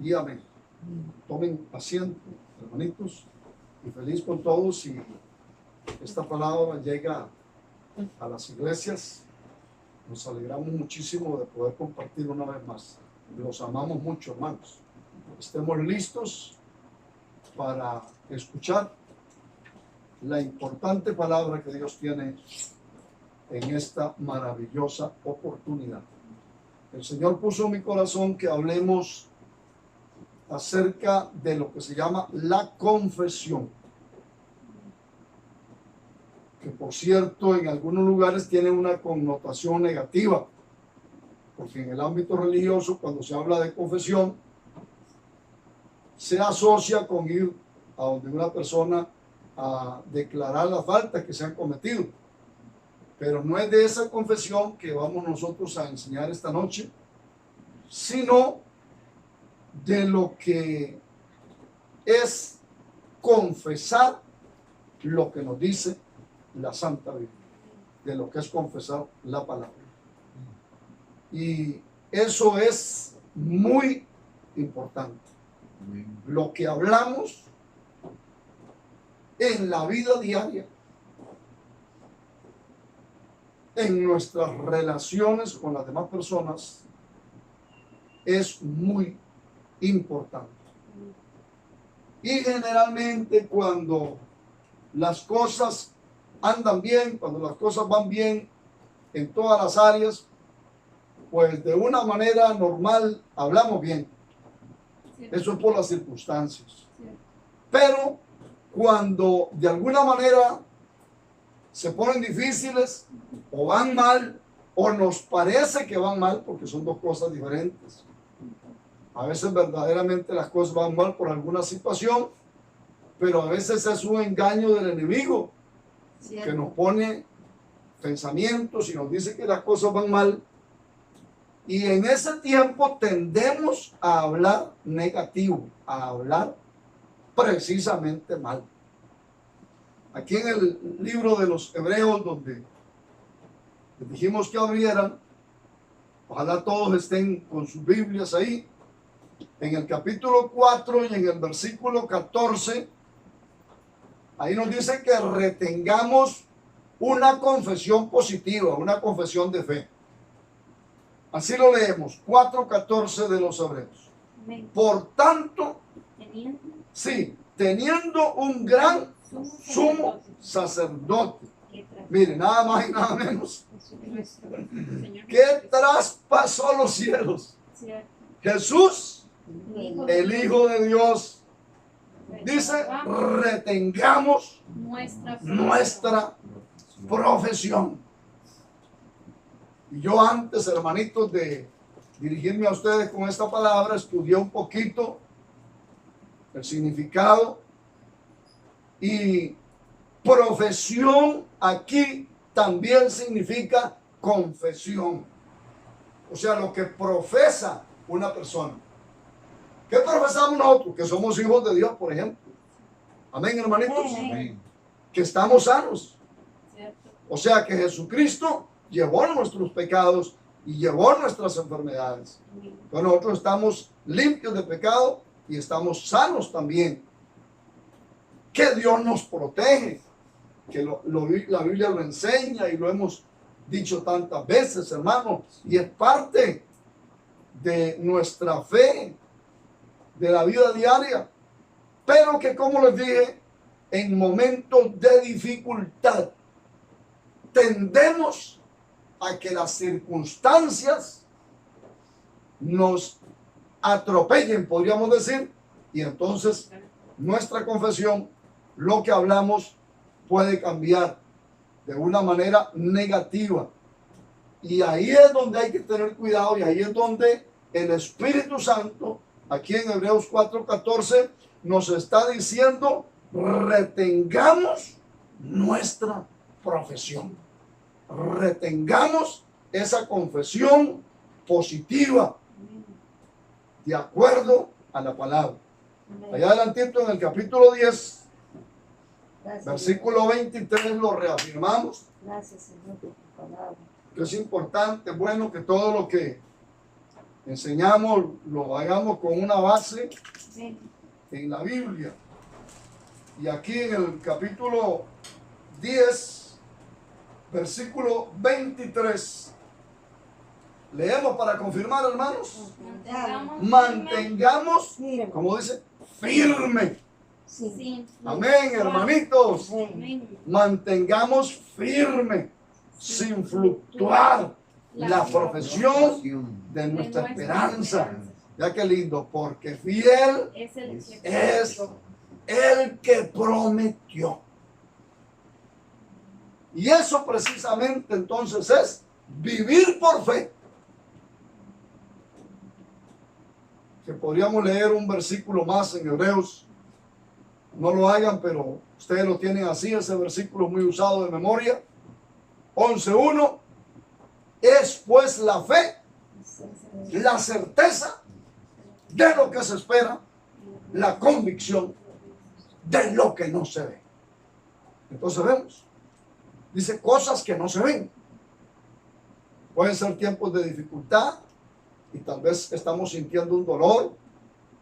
Y amén. Tomen asiento, hermanitos, y feliz con todos. Y esta palabra llega a las iglesias. Nos alegramos muchísimo de poder compartir una vez más. Los amamos mucho, hermanos. Estemos listos para escuchar la importante palabra que Dios tiene en esta maravillosa oportunidad. El Señor puso en mi corazón que hablemos acerca de lo que se llama la confesión, que por cierto en algunos lugares tiene una connotación negativa, porque en el ámbito religioso, cuando se habla de confesión, se asocia con ir a donde una persona a declarar las faltas que se han cometido. Pero no es de esa confesión que vamos nosotros a enseñar esta noche, sino de lo que es confesar lo que nos dice la Santa Biblia, de lo que es confesar la palabra. Y eso es muy importante. Lo que hablamos en la vida diaria, en nuestras relaciones con las demás personas, es muy importante. Y generalmente cuando las cosas andan bien, cuando las cosas van bien en todas las áreas, pues de una manera normal hablamos bien. Eso es por las circunstancias. Pero cuando de alguna manera se ponen difíciles o van mal, o nos parece que van mal, porque son dos cosas diferentes. A veces verdaderamente las cosas van mal por alguna situación, pero a veces es un engaño del enemigo que nos pone pensamientos y nos dice que las cosas van mal. Y en ese tiempo tendemos a hablar negativo, a hablar precisamente mal. Aquí en el libro de los Hebreos, donde les dijimos que abrieran, ojalá todos estén con sus Biblias ahí, en el capítulo 4 y en el versículo 14, ahí nos dice que retengamos una confesión positiva, una confesión de fe. Así lo leemos, 4:14 de los Hebreos. Por tanto, teniendo un gran sumo sacerdote, mire, nada más y nada menos, que traspasó los cielos, Jesús, el Hijo de Dios. Dice, retengamos nuestra profesión. Y yo antes, hermanitos, de dirigirme a ustedes con esta palabra, estudié un poquito el significado. Y profesión aquí también significa confesión. O sea, lo que profesa una persona. ¿Qué profesamos nosotros? Que somos hijos de Dios, por ejemplo. Amén, hermanitos. Amén. Que estamos sanos. O sea, que Jesucristo llevó nuestros pecados y llevó nuestras enfermedades. Pero nosotros estamos limpios de pecado y estamos sanos también. Que Dios nos protege, que la Biblia lo enseña y lo hemos dicho tantas veces, hermano, y es parte de nuestra fe, de la vida diaria. Pero que, como les dije, en momentos de dificultad tendemos a que las circunstancias nos atropellen, podríamos decir, y entonces nuestra confesión, lo que hablamos, puede cambiar de una manera negativa. Y ahí es donde hay que tener cuidado, y ahí es donde el Espíritu Santo, aquí en Hebreos 4:14, nos está diciendo, retengamos nuestra profesión. Retengamos esa confesión positiva, de acuerdo a la palabra. Allá adelantito en el capítulo 10, versículo 23, lo reafirmamos. Gracias, Señor, por tu palabra. Que es importante, bueno, que todo lo que enseñamos, lo hagamos con una base Amén. en la Biblia. Y aquí en el capítulo 10, versículo 23, leemos para confirmar, hermanos. Mantengamos, como dice, firme. Sin Amén, hermanitos. Amén. Mantengamos firme, sin fluctuar, la profesión de nuestra esperanza. Ya que lindo, porque fiel Es el es el que prometió. Y eso precisamente entonces es vivir por fe. Que podríamos leer un versículo más en Hebreos. No lo hagan, pero ustedes lo tienen así, ese versículo muy usado de memoria. 11:1. Es pues la fe, la certeza de lo que se espera, la convicción de lo que no se ve. Entonces vemos, dice cosas que no se ven. Pueden ser tiempos de dificultad y tal vez estamos sintiendo un dolor.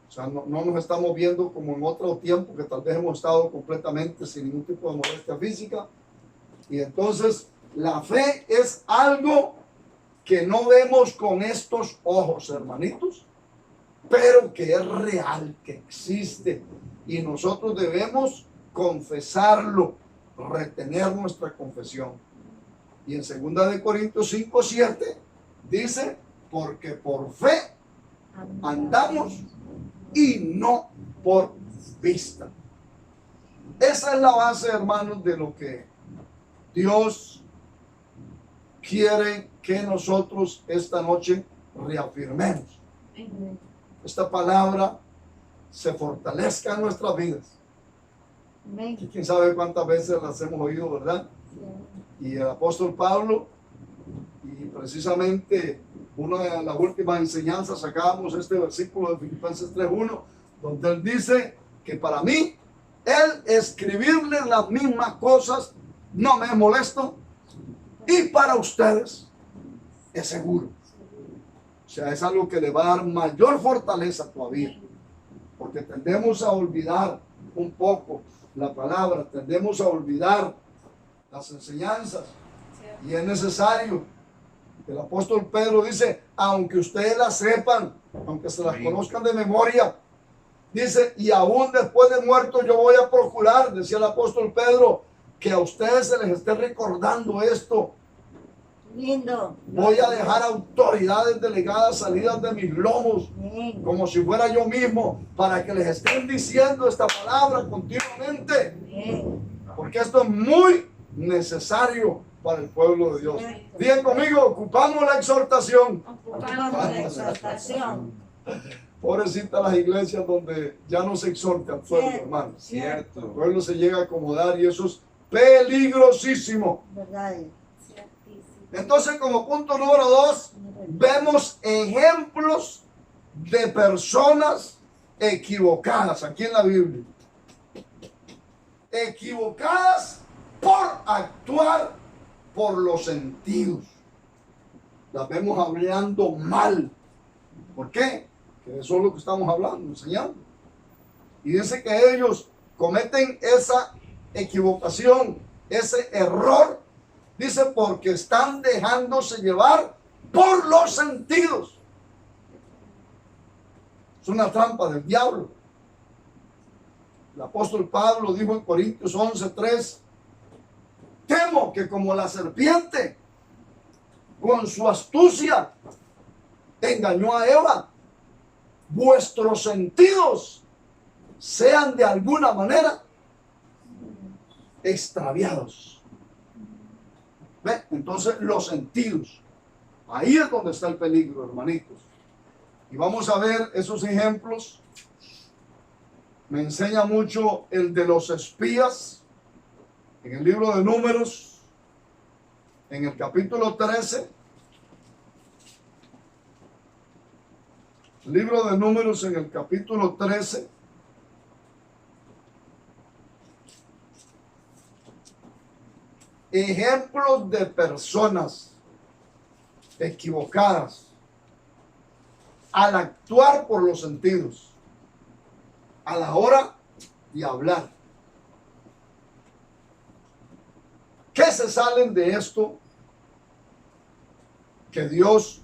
O sea, no nos estamos viendo como en otro tiempo que tal vez hemos estado completamente sin ningún tipo de molestia física. Y entonces la fe es algo que no vemos con estos ojos, hermanitos, pero que es real, que existe. Y nosotros debemos confesarlo, retener nuestra confesión. Y en 2 Corintios 5:7 dice, porque por fe andamos y no por vista. Esa es la base, hermanos, de lo que Dios quiere que nosotros esta noche reafirmemos. Esta palabra se fortalezca en nuestras vidas. Y quién sabe cuántas veces las hemos oído, ¿verdad? Y el apóstol Pablo, y precisamente una de las últimas enseñanzas sacábamos este versículo de Filipenses 3:1, donde él dice que para mí, el escribirle las mismas cosas no me es molesto, y para ustedes es seguro. O sea, es algo que le va a dar mayor fortaleza todavía, porque tendemos a olvidar un poco la palabra, tendemos a olvidar las enseñanzas, y es necesario. El apóstol Pedro dice, aunque ustedes las sepan, aunque se las conozcan de memoria, dice, y aún después de muerto yo voy a procurar, decía el apóstol Pedro, que a ustedes se les esté recordando esto. Lindo. Voy a dejar autoridades delegadas salidas de mis lomos, como si fuera yo mismo, para que les estén diciendo esta palabra continuamente, porque esto es muy necesario para el pueblo de Dios. Digan conmigo, ocupamos la exhortación. Ocupamos la exaltación. Pobrecita las iglesias donde ya no se exhorta al pueblo, hermano. Cierto. El pueblo se llega a acomodar y eso es peligrosísimo. ¿Verdad? Entonces, como punto número 2, vemos ejemplos de personas equivocadas aquí en la Biblia. Equivocadas por actuar por los sentidos. Las vemos hablando mal. ¿Por qué? Que eso es lo que estamos hablando, enseñando. Y dice que ellos cometen esa equivocación, ese error. Dice, porque están dejándose llevar por los sentidos. Es una trampa del diablo. El apóstol Pablo dijo en Corintios 11:3, temo que como la serpiente, con su astucia, engañó a Eva, vuestros sentidos sean de alguna manera extraviados. ¿Ve? Entonces los sentidos, ahí es donde está el peligro, hermanitos. Y vamos a ver esos ejemplos. Me enseña mucho el de los espías en el libro de Números, en el capítulo 13. Libro de Números en el capítulo 13. Ejemplos de personas equivocadas al actuar por los sentidos, a la hora de hablar. ¿Qué se salen de esto que Dios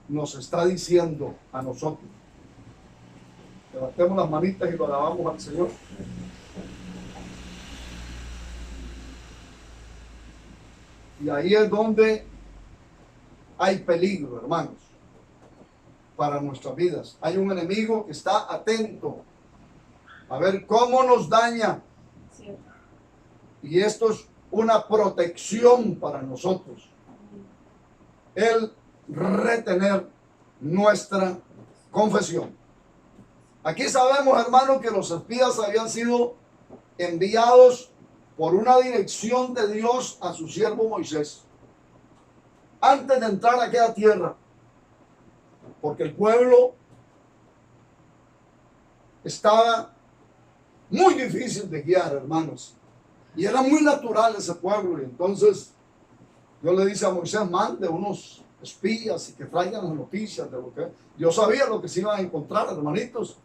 nos está diciendo a nosotros? Levantemos las manitas y lo alabamos al Señor. Y ahí es donde hay peligro, hermanos, para nuestras vidas. Hay un enemigo que está atento a ver cómo nos daña. Y esto es una protección para nosotros. El retener nuestra confesión. Aquí sabemos, hermanos, que los espías habían sido enviados por una dirección de Dios a su siervo Moisés, antes de entrar a aquella tierra, porque el pueblo estaba muy difícil de guiar, hermanos, y era muy natural ese pueblo. Y entonces Dios le dice a Moisés: mande unos espías y que traigan las noticias de lo que Dios sabía lo que se iban a encontrar, hermanitos.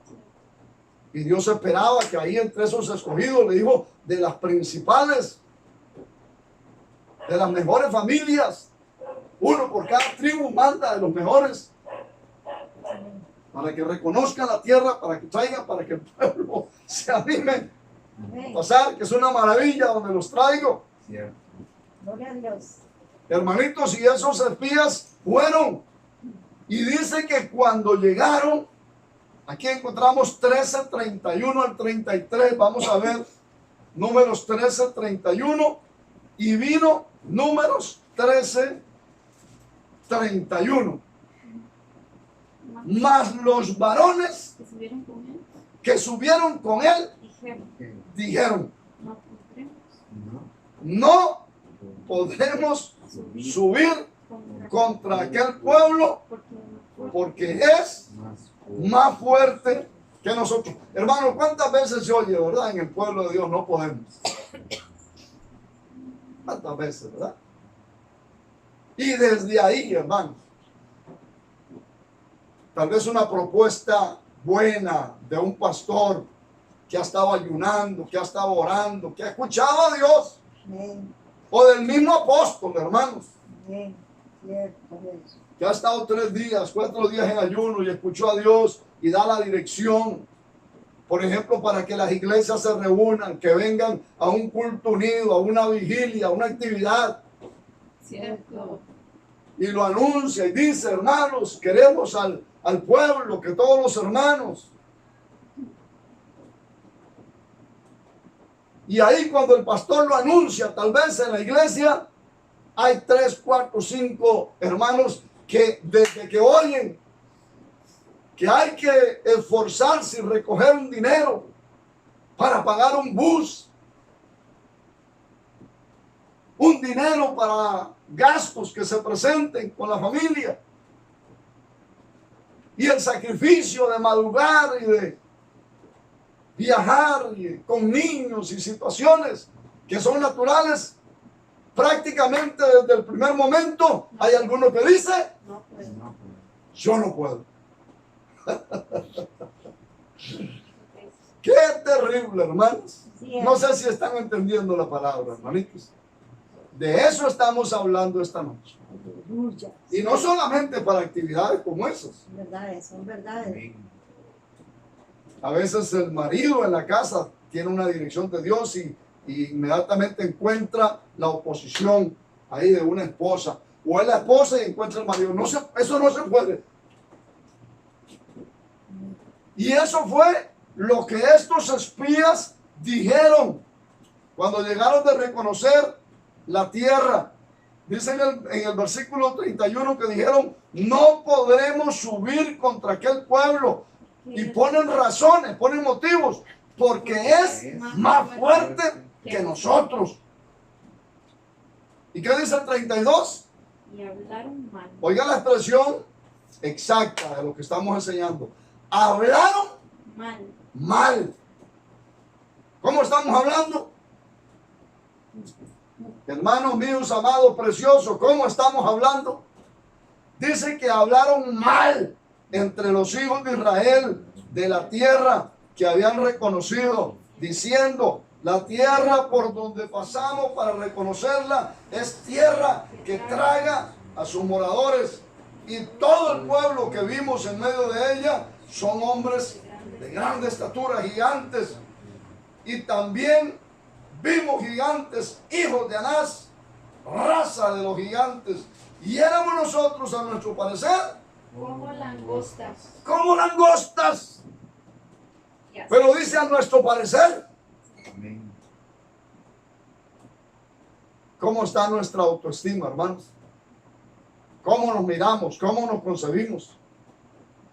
Y Dios esperaba que ahí entre esos escogidos, le dijo, de las principales, de las mejores familias, uno por cada tribu, manda de los mejores, para que reconozcan la tierra, para que traigan, para que el pueblo se anime a pasar, que es una maravilla donde los traigo. Gloria a Dios. Hermanitos, y esos espías fueron. Y dice que cuando llegaron, aquí encontramos 13:31 al 33. Vamos a ver Números 13:31. Y vino Números 13:31. Mas los varones que subieron con él dijeron: no podremos subir contra aquel pueblo porque es más fuerte que nosotros. Hermano, ¿cuántas veces se oye, verdad? En el pueblo de Dios no podemos. ¿Cuántas veces, verdad? Y desde ahí, hermano, tal vez una propuesta buena de un pastor que ha estado ayunando, que ha estado orando, que ha escuchado a Dios, o del mismo apóstol, hermanos, que ha estado 3 días, 4 días en ayuno y escuchó a Dios y da la dirección, por ejemplo, para que las iglesias se reúnan, que vengan a un culto unido, a una vigilia, a una actividad. Cierto. Y lo anuncia y dice: hermanos, queremos al pueblo, que todos los hermanos. Y ahí cuando el pastor lo anuncia, tal vez en la iglesia hay 3, 4, 5 hermanos que desde que oyen que hay que esforzarse y recoger un dinero para pagar un bus, un dinero para gastos que se presenten con la familia, y el sacrificio de madrugar y de viajar y con niños y situaciones que son naturales, prácticamente desde el primer momento hay alguno que dice: yo no puedo. Qué terrible, hermanos. No sé si están entendiendo la palabra, hermanitos. De eso estamos hablando esta noche. Y no solamente para actividades como esas. Verdades, son verdades. A veces el marido en la casa tiene una dirección de Dios y inmediatamente encuentra la oposición ahí de una esposa. O es la esposa y encuentra el marido. Eso no se puede. Y eso fue lo que estos espías dijeron cuando llegaron de reconocer la tierra. Dice en el versículo 31 que dijeron: no podremos subir contra aquel pueblo. Y ponen razones, ponen motivos, porque es más fuerte que nosotros. ¿Y qué dice el 32? Y hablaron mal. Oiga la expresión exacta de lo que estamos enseñando. Hablaron mal. ¿Cómo estamos hablando? Hermanos míos, amados, preciosos, ¿cómo estamos hablando? Dice que hablaron mal. entre los hijos de Israel de la tierra que habían reconocido, diciendo: la tierra por donde pasamos para reconocerla es tierra que traga a sus moradores, y todo el pueblo que vimos en medio de ella son hombres de grande estatura, gigantes. Y también vimos gigantes, hijos de Anás, raza de los gigantes, y éramos nosotros, a nuestro parecer, Como langostas. como langostas. Pero dice a nuestro parecer. ¿Cómo está nuestra autoestima, hermanos? ¿Cómo nos miramos? ¿Cómo nos concebimos?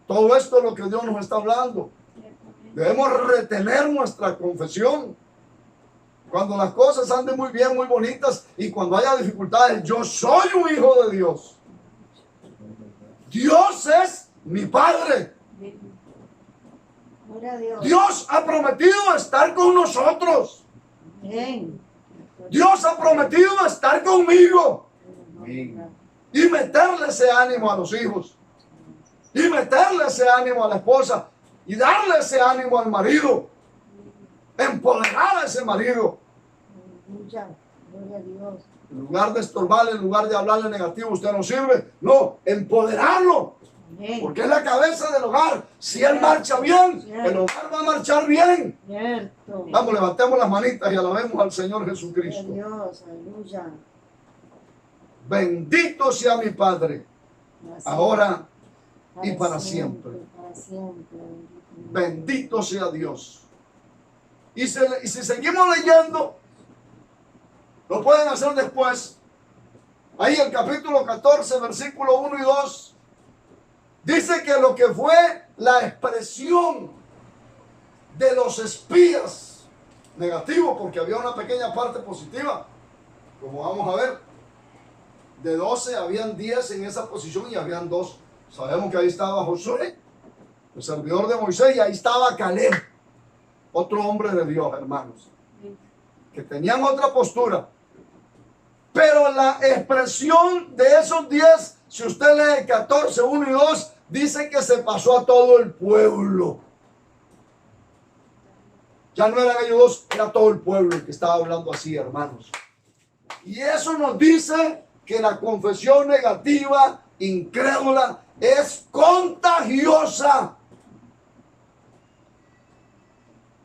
Todo esto es lo que Dios nos está hablando. Debemos retener nuestra confesión. Cuando las cosas anden muy bien, muy bonitas, y cuando haya dificultades, yo soy un hijo de Dios. Dios es mi Padre. Gloria a Dios. Dios ha prometido estar con nosotros. Amén. Dios ha prometido estar conmigo. Amén. Y meterle ese ánimo a los hijos. Y meterle ese ánimo a la esposa. Y darle ese ánimo al marido. Empoderar a ese marido. Aleluya. Gloria a Dios. En lugar de estorbarle, en lugar de hablarle negativo, usted no sirve. No, empoderarlo. Amén. Porque es la cabeza del hogar. Si él marcha bien, el hogar va a marchar bien. Cierto. Vamos, levantemos las manitas y alabemos al Señor Gloria a Jesucristo. Dios. Aleluya. Bendito sea mi Padre, ahora y para siempre. Para siempre. Bendito sea Dios. Y si seguimos leyendo, lo pueden hacer después. Ahí el capítulo 14, versículo 1 y 2. Dice que lo que fue la expresión de los espías, negativo, porque había una pequeña parte positiva, como vamos a ver. De 12 habían 10 en esa posición y habían 2. Sabemos que ahí estaba Josué, el servidor de Moisés, y ahí estaba Caleb, otro hombre de Dios, hermanos, que tenían otra postura. Pero la expresión de esos 10, si usted lee 14, 1 y 2, dice que se pasó a todo el pueblo. Ya no eran ellos dos, era todo el pueblo el que estaba hablando así, hermanos. Y eso nos dice que la confesión negativa, incrédula, es contagiosa.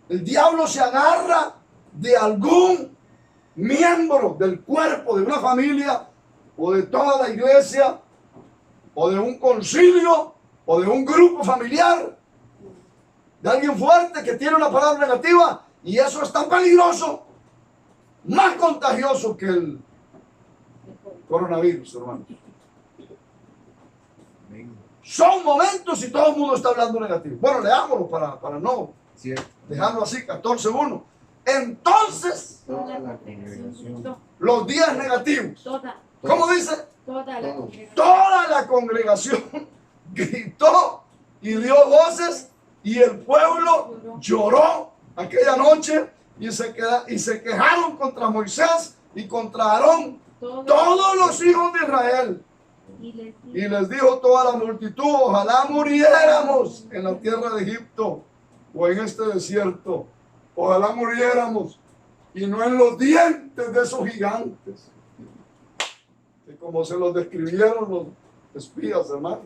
El diablo se agarra de algún miembro del cuerpo de una familia, o de toda la iglesia, o de un concilio, o de un grupo familiar, de alguien fuerte que tiene una palabra negativa, y eso es tan peligroso, más contagioso que el coronavirus, hermanos. Son momentos y todo el mundo está hablando negativo. Bueno, leámoslo para no dejarlo así, 14:1. Entonces, Toda la congregación. los días negativos. ¿Cómo dice? Toda la congregación. Toda la congregación gritó y dio voces, y el pueblo lloró aquella noche, y se quejaron contra Moisés y contra Aarón, todos los hijos de Israel. Y les dijo toda la multitud: ojalá muriéramos en la tierra de Egipto o en este desierto. Ojalá muriéramos y no en los dientes de esos gigantes, que como se los describieron los espías, hermano,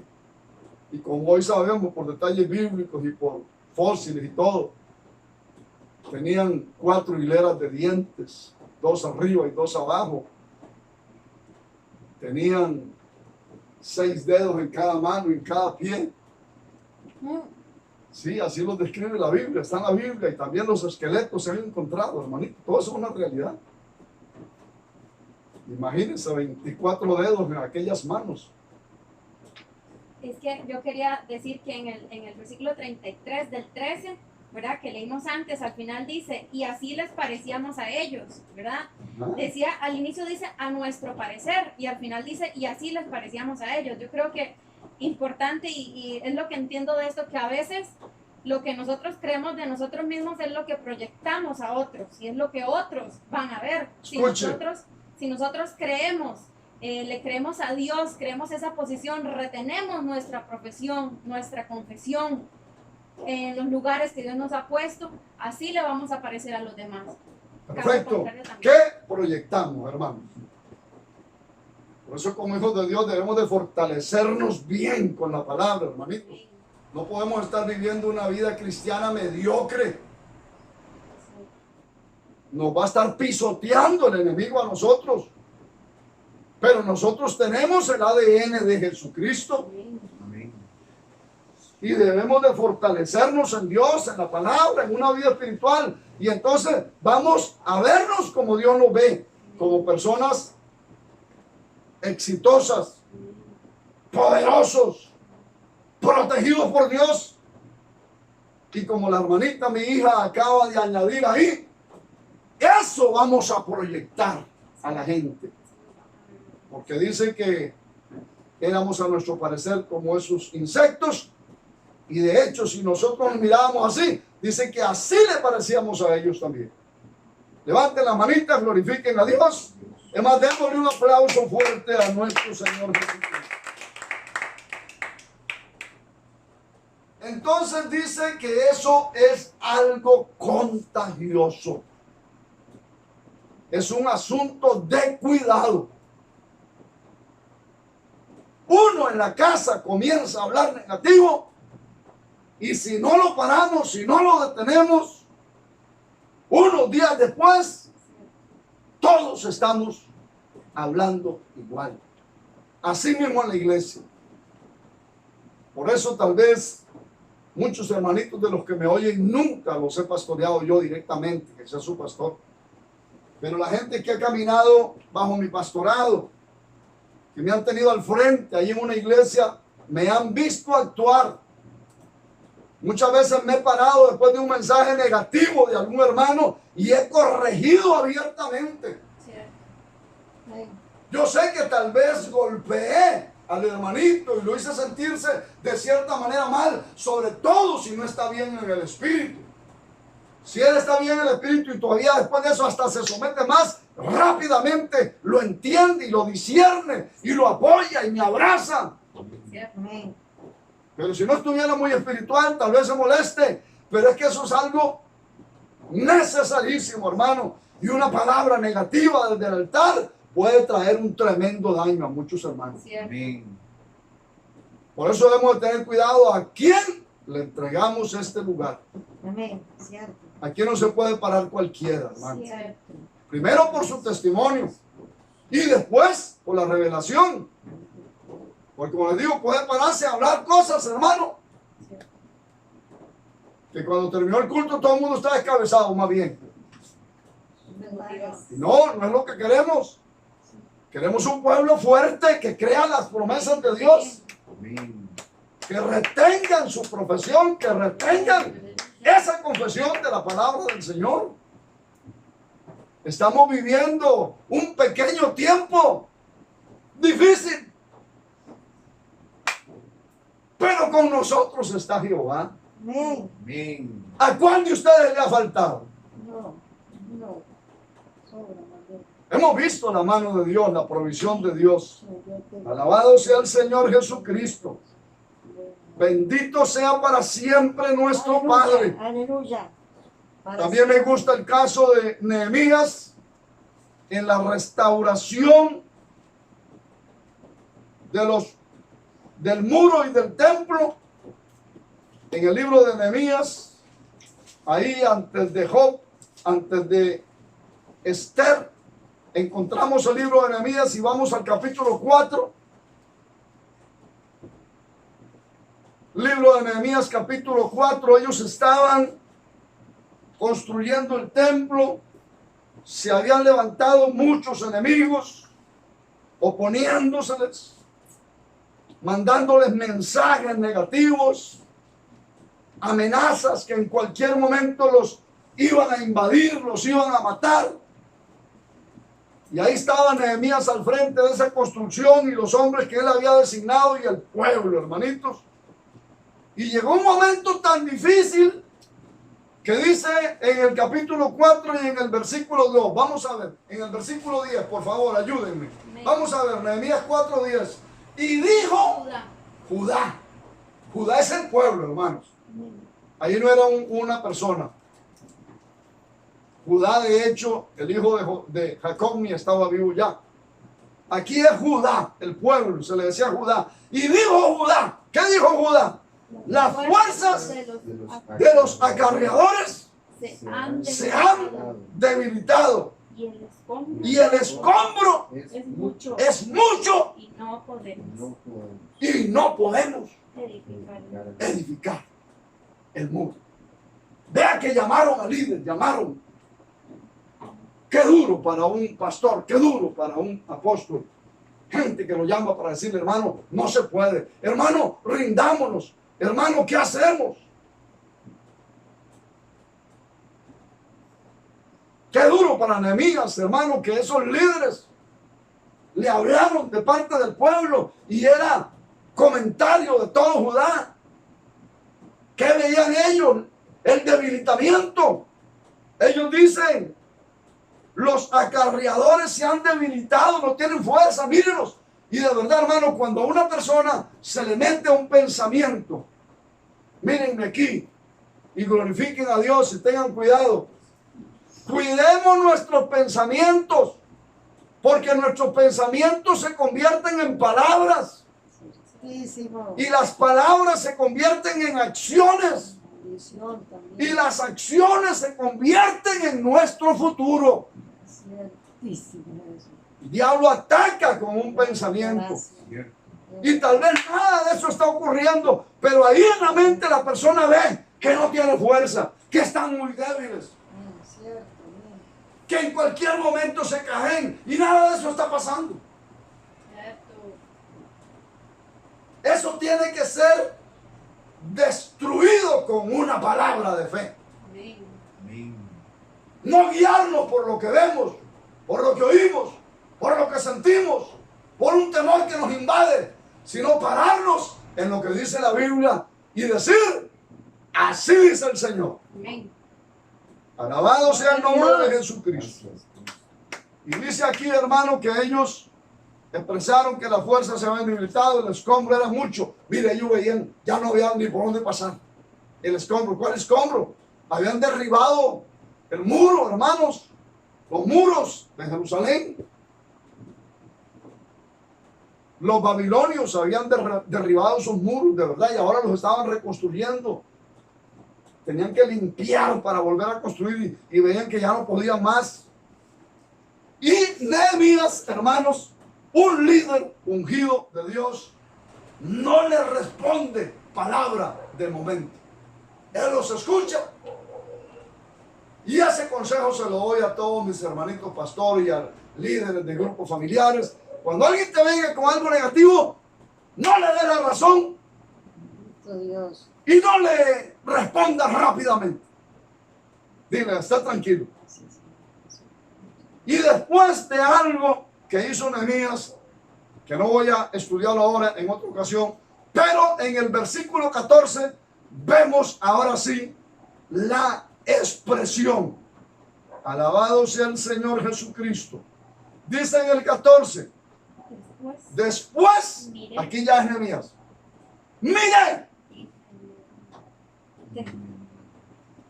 y como hoy sabemos por detalles bíblicos y por fósiles y todo, tenían 4 hileras de dientes, 2 arriba y 2 abajo. Tenían 6 dedos en cada mano y en cada pie. Sí, así los describe la Biblia, está en la Biblia, y también los esqueletos se han encontrado, hermanito. Todo eso es una realidad. Imagínense 24 dedos en aquellas manos. Es que yo quería decir que en el versículo 33 del 13, ¿verdad? Que leímos antes, al final dice, y así les parecíamos a ellos, ¿verdad? Decía, al inicio dice, a nuestro parecer, y al final dice, y así les parecíamos a ellos. Yo creo que importante, y es lo que entiendo de esto, que a veces lo que nosotros creemos de nosotros mismos es lo que proyectamos a otros, y es lo que otros van a ver. Si nosotros creemos le creemos a Dios, creemos esa posición, retenemos nuestra profesión, nuestra confesión en los lugares que Dios nos ha puesto, así le vamos a parecer a los demás. Perfecto. ¿Qué proyectamos, hermanos? Por eso, como hijos de Dios, debemos de fortalecernos bien con la palabra, hermanitos. No podemos estar viviendo una vida cristiana mediocre. Nos va a estar pisoteando el enemigo a nosotros. Pero nosotros tenemos el ADN de Jesucristo. Amén. Y debemos de fortalecernos en Dios, en la palabra, en una vida espiritual. Y entonces vamos a vernos como Dios nos ve, como personas exitosas, poderosos, protegidos por Dios. Y como la hermanita, mi hija, acaba de añadir ahí, eso vamos a proyectar a la gente. Porque dice que éramos a nuestro parecer como esos insectos. Y de hecho, si nosotros nos mirábamos así, dice que así le parecíamos a ellos también. Levanten las manitas, glorifiquen a Dios. Es más, démosle un aplauso fuerte a nuestro Señor Jesucristo. Entonces dice que eso es algo contagioso. Es un asunto de cuidado. Uno en la casa comienza a hablar negativo y si no lo paramos, si no lo detenemos, unos días después, todos estamos hablando igual. Así mismo en la iglesia. Por eso tal vez muchos hermanitos de los que me oyen nunca los he pastoreado yo directamente, que sea su pastor. Pero la gente que ha caminado bajo mi pastorado, que me han tenido al frente ahí en una iglesia, me han visto actuar. Muchas veces me he parado después de un mensaje negativo de algún hermano y he corregido abiertamente. Yo sé que tal vez golpeé al hermanito y lo hice sentirse de cierta manera mal, sobre todo si no está bien en el espíritu. Si él está bien en el espíritu y todavía después de eso hasta se somete más, rápidamente lo entiende y lo discierne y lo apoya y me abraza. Amén. Pero si no estuviera muy espiritual, tal vez se moleste. Pero es que eso es algo necesarísimo, hermano. Y una palabra negativa desde el altar puede traer un tremendo daño a muchos hermanos. Amén. Por eso debemos de tener cuidado a quién le entregamos este lugar. Amén. Cierto. Aquí no se puede parar cualquiera, hermano. Cierto. Primero por su testimonio y después por la revelación. Porque como les digo, puede pararse a hablar cosas, hermano, que cuando terminó el culto todo el mundo está descabezado, más bien. Y no es lo que queremos. Queremos un pueblo fuerte que crea las promesas de Dios, Amén. que retengan su profesión, que retengan esa confesión de la palabra del Señor. Estamos viviendo un pequeño tiempo difícil, pero con nosotros está Jehová. Amén. Amén. ¿A cuál de ustedes le ha faltado? No, no. Sobra, más bien. Hemos visto la mano de Dios, la provisión de Dios. Yo te- Alabado sea el Señor Jesucristo. Bendito sea para siempre nuestro Aleluya, Padre. Aleluya. Para También me gusta el caso de Nehemías en la restauración del muro y del templo. En el libro de Nehemías, ahí antes de Job, antes de Esther, encontramos el libro de Nehemías y vamos al capítulo 4. Libro de Nehemías capítulo 4, ellos estaban construyendo el templo, se habían levantado muchos enemigos, oponiéndoseles, mandándoles mensajes negativos, amenazas que en cualquier momento los iban a invadir, los iban a matar. Y ahí estaba Nehemías al frente de esa construcción y los hombres que él había designado y el pueblo, hermanitos. Y llegó un momento tan difícil que dice en el capítulo 4 y en el versículo 2. Vamos a ver, en el versículo 10, por favor, ayúdenme. Vamos a ver, Nehemías 4:10. Y dijo Judá. Judá. Judá es el pueblo, hermanos. Ahí no era una persona. Judá, de hecho, el hijo de Jacob ni estaba vivo ya. Aquí es Judá, el pueblo, se le decía Judá. Y dijo Judá, ¿qué dijo Judá? Las fuerzas de los acarreadores se han debilitado. Y el escombro es mucho. es mucho Y no podemos y no podemos edificar. edificar el muro. Vea que llamaron al líder, llamaron. Qué duro para un pastor, qué duro para un apóstol. Gente que lo llama para decirle, hermano, no se puede. Hermano, rindámonos. Hermano, ¿qué hacemos? Qué duro para Nehemías, hermano, que esos líderes le hablaron de parte del pueblo y era comentario de todo Judá. ¿Qué veían ellos? El debilitamiento. Ellos dicen, los acarreadores se han debilitado, no tienen fuerza, mírenlos. Y de verdad, hermano, cuando a una persona se le mete un pensamiento, mírenme aquí, y glorifiquen a Dios y tengan cuidado. Cuidemos nuestros pensamientos, porque nuestros pensamientos se convierten en palabras. Y las palabras se convierten en acciones. Y las acciones se convierten en nuestro futuro. El diablo ataca con un pensamiento. Y tal vez nada de eso está ocurriendo, pero ahí en la mente la persona ve que no tiene fuerza, que están muy débiles, que en cualquier momento se caen y nada de eso está pasando. Eso tiene que ser destruido con una palabra de fe. No guiarnos por lo que vemos, por lo que oímos, por lo que sentimos, por un temor que nos invade, sino pararnos en lo que dice la Biblia y decir, así dice el Señor. Alabado sea el nombre de Jesucristo. Y dice aquí, hermano, que ellos expresaron que las fuerzas se habían debilitado, el escombro era mucho. Mire, ellos veían, ya no veían ni por dónde pasar. El escombro, ¿cuál escombro? Habían derribado el muro, hermanos, los muros de Jerusalén. Los babilonios habían derribado esos muros, de verdad, y ahora los estaban reconstruyendo. Tenían que limpiar para volver a construir y veían que ya no podían más. Y Nehemías, hermanos, un líder ungido de Dios, no le responde palabra de momento. Él los escucha. Y ese consejo se lo doy a todos mis hermanitos pastores y a líderes de grupos familiares. Cuando alguien te venga con algo negativo, no le dé la razón. Dios. Y no le respondas rápidamente. Dile, está tranquilo. Y después de algo que hizo Nehemías, que no voy a estudiarlo ahora en otra ocasión, pero en el versículo 14 vemos ahora sí la expresión. Alabado sea el Señor Jesucristo. Dice en el 14, después, aquí ya es Nehemías, mire.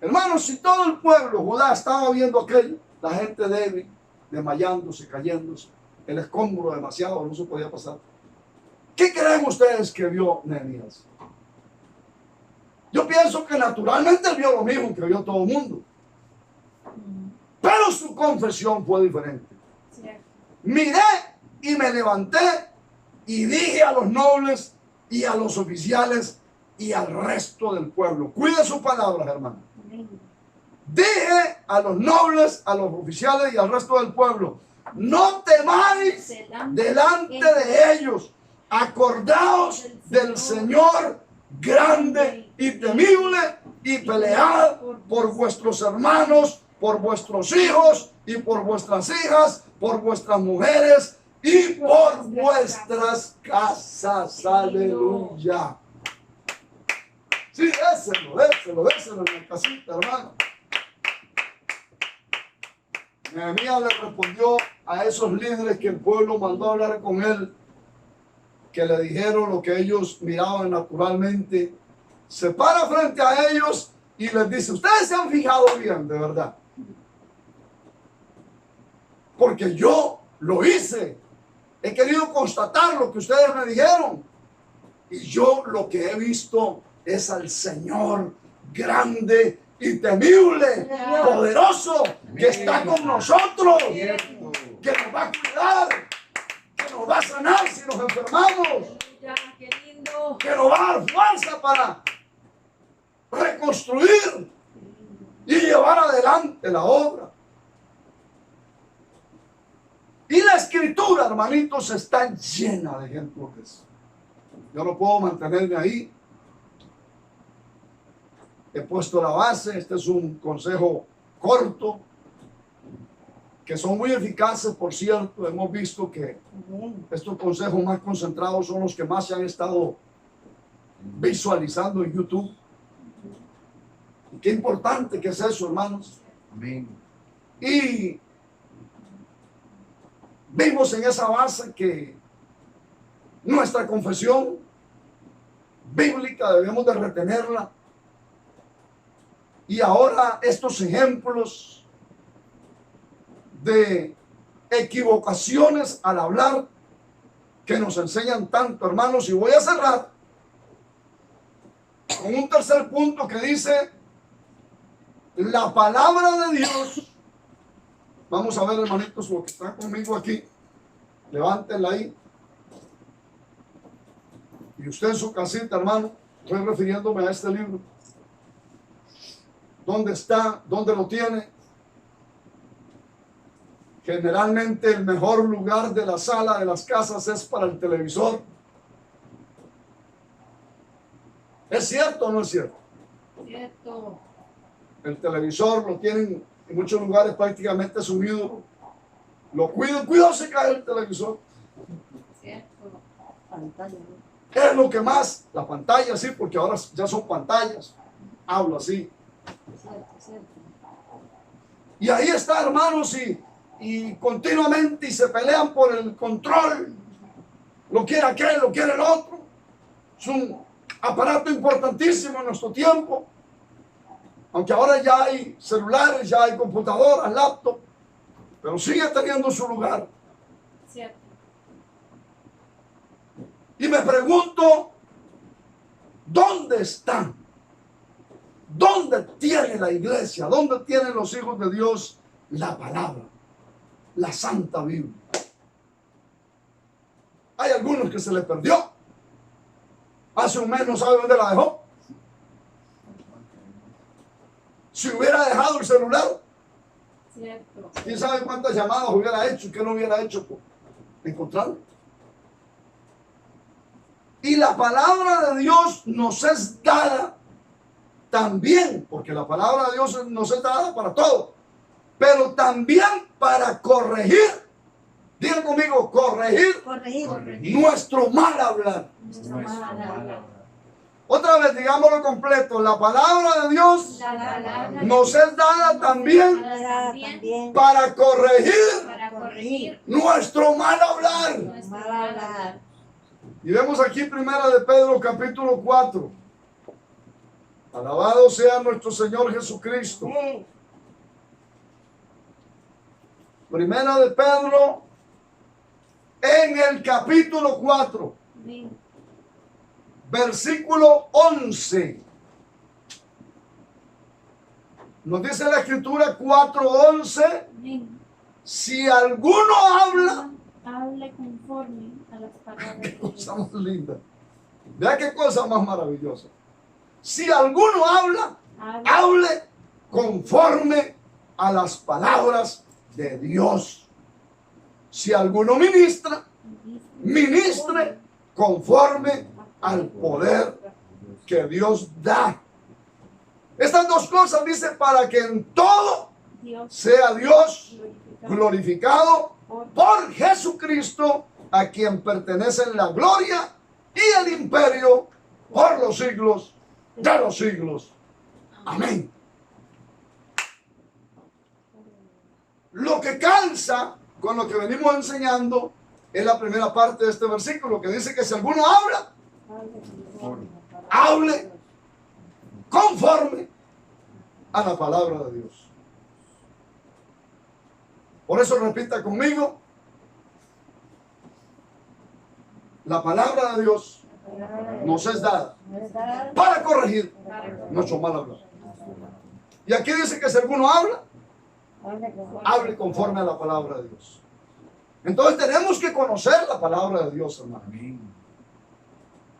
Hermanos, si todo el pueblo, Judá, estaba viendo aquello, la gente débil, desmayándose, cayéndose, el escombro demasiado, no se podía pasar. ¿Qué creen ustedes que vio Nehemías? Yo pienso que naturalmente él vio lo mismo que vio todo el mundo. Pero su confesión fue diferente. Miré y me levanté y dije a los nobles y a los oficiales y al resto del pueblo. Cuide sus palabras, hermano. Dije a los nobles, a los oficiales y al resto del pueblo, no temáis delante de ellos, acordaos del Señor grande y temible y pelead por vuestros hermanos, por vuestros hijos y por vuestras hijas, por vuestras mujeres y por vuestras casas. Aleluya. Sí, déselo en la casita, hermano. Nehemías le respondió a esos líderes que el pueblo mandó a hablar con él, que le dijeron lo que ellos miraban naturalmente. Se para frente a ellos y les dice: ustedes se han fijado bien, de verdad, porque yo lo hice. He querido constatar lo que ustedes me dijeron, y yo lo que he visto es al Señor grande y temible, poderoso, que está con nosotros, Cierto. que nos va a cuidar, que nos va a sanar si nos enfermamos, Ya, qué lindo. que nos va a dar fuerza para reconstruir y llevar adelante la obra. Y la escritura, hermanitos, está llena de ejemplos de eso. Yo no puedo mantenerme ahí. He puesto la base. Este es un consejo corto, que son muy eficaces, por cierto. Hemos visto que estos consejos más concentrados son los que más se han estado visualizando en YouTube. Y qué importante que es eso, hermanos. Amén. Y vimos en esa base que nuestra confesión bíblica debemos de retenerla. Y ahora estos ejemplos de equivocaciones al hablar que nos enseñan tanto, hermanos. Y voy a cerrar con un tercer punto que dice: la palabra de Dios. Vamos a ver, hermanitos, los que están conmigo aquí, levántenla ahí. Y usted en su casita, hermano, estoy refiriéndome a este libro. ¿Dónde está? ¿Dónde lo tiene? Generalmente el mejor lugar de la sala de las casas es para el televisor. ¿Es cierto o no es cierto? Cierto. El televisor lo tienen en muchos lugares prácticamente subido. Lo cuido, se cae el televisor. Cierto. Pantalla, ¿no? Es lo que más, la pantalla, sí, porque ahora ya son pantallas. Hablo así. Cierto. Y ahí está, hermanos, y continuamente y se pelean por el control. Lo quiere aquel, lo quiere el otro. Es un aparato importantísimo en nuestro tiempo. Aunque ahora ya hay celulares, ya hay computadoras, laptop, pero sigue teniendo su lugar. Cierto. Y me pregunto, ¿dónde están? ¿Dónde tiene la iglesia? ¿Dónde tienen los hijos de Dios la palabra? La Santa Biblia. Hay algunos que se les perdió. Hace un mes no sabe dónde la dejó. Si hubiera dejado el celular, Cierto. quién sabe cuántas llamadas hubiera hecho y qué no hubiera hecho por encontrarlo. Y la palabra de Dios nos es dada también, porque la palabra de Dios nos es dada para todo, pero también para corregir. Digan conmigo, corregir nuestro mal hablar. Nuestro mal hablar. Otra vez, digámoslo completo. La palabra de Dios La palabra nos es dada también También para corregir para corregir nuestro mal hablar. nuestro mal hablar. Y vemos aquí Primera de Pedro capítulo 4. Alabado sea nuestro Señor Jesucristo. Primera de Pedro en el capítulo 4. Amén. Versículo 11. Nos dice la escritura 4:11. Amén. Si alguno habla, Hable conforme a las palabras de qué cosa Dios. más linda. Vea qué cosa más maravillosa. Si alguno habla, hable conforme a las palabras de Dios. Si alguno ministra, ministre conforme al poder que Dios da. Estas dos cosas dice para que en todo Dios sea Dios glorificado glorificado por por Jesucristo, a quien pertenecen la gloria y el imperio por los siglos de los siglos. Amén. Lo que calza con lo que venimos enseñando es la primera parte de este versículo, que dice que si alguno habla, hable conforme a la palabra de Dios. Por eso repita conmigo: la palabra de Dios nos es dada para corregir nuestro mal hablar. Y aquí dice que si alguno habla, hable conforme a la palabra de Dios. Entonces tenemos que conocer la palabra de Dios, hermano. Amén.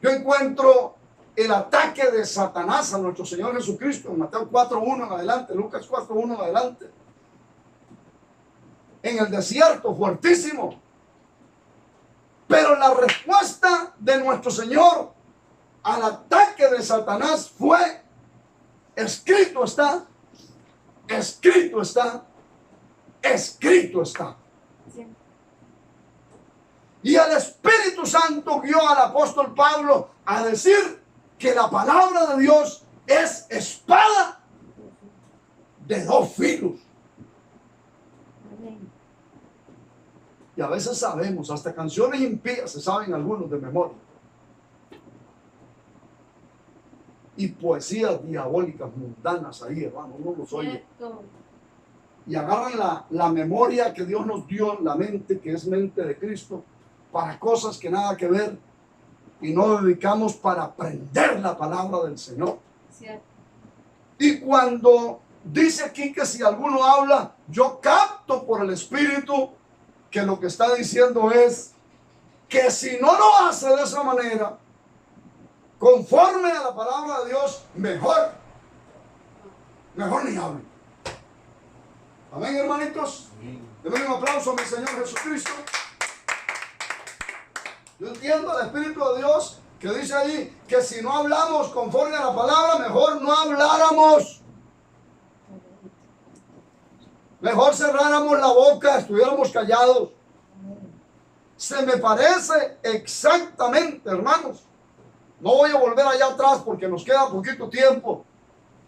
Yo encuentro el ataque de Satanás a nuestro Señor Jesucristo en Mateo 4:1 en adelante, Lucas 4:1 en adelante. En el desierto, fuertísimo. Pero la respuesta de nuestro Señor al ataque de Satanás fue: escrito está, escrito está, escrito está. Sí. Y el Espíritu Santo guió al apóstol Pablo a decir que la palabra de Dios es espada de dos filos. Y a veces sabemos, hasta canciones impías se saben algunos de memoria. Y poesías diabólicas mundanas ahí, hermano, uno los oye. Cierto. Y agarran la memoria que Dios nos dio, la mente que es mente de Cristo, para cosas que nada que ver, y no dedicamos para aprender la palabra del Señor. Cierto. Y cuando dice aquí que si alguno habla, yo capto por el Espíritu que lo que está diciendo es que si no lo hace de esa manera, conforme a la palabra de Dios, mejor ni hable. Amén, hermanitos. Denle un aplauso a mi Señor Jesucristo. Yo entiendo al Espíritu de Dios que dice ahí que si no hablamos conforme a la palabra, mejor no habláramos. Mejor cerráramos la boca, estuviéramos callados. Se me parece exactamente, hermanos. No voy a volver allá atrás porque nos queda poquito tiempo.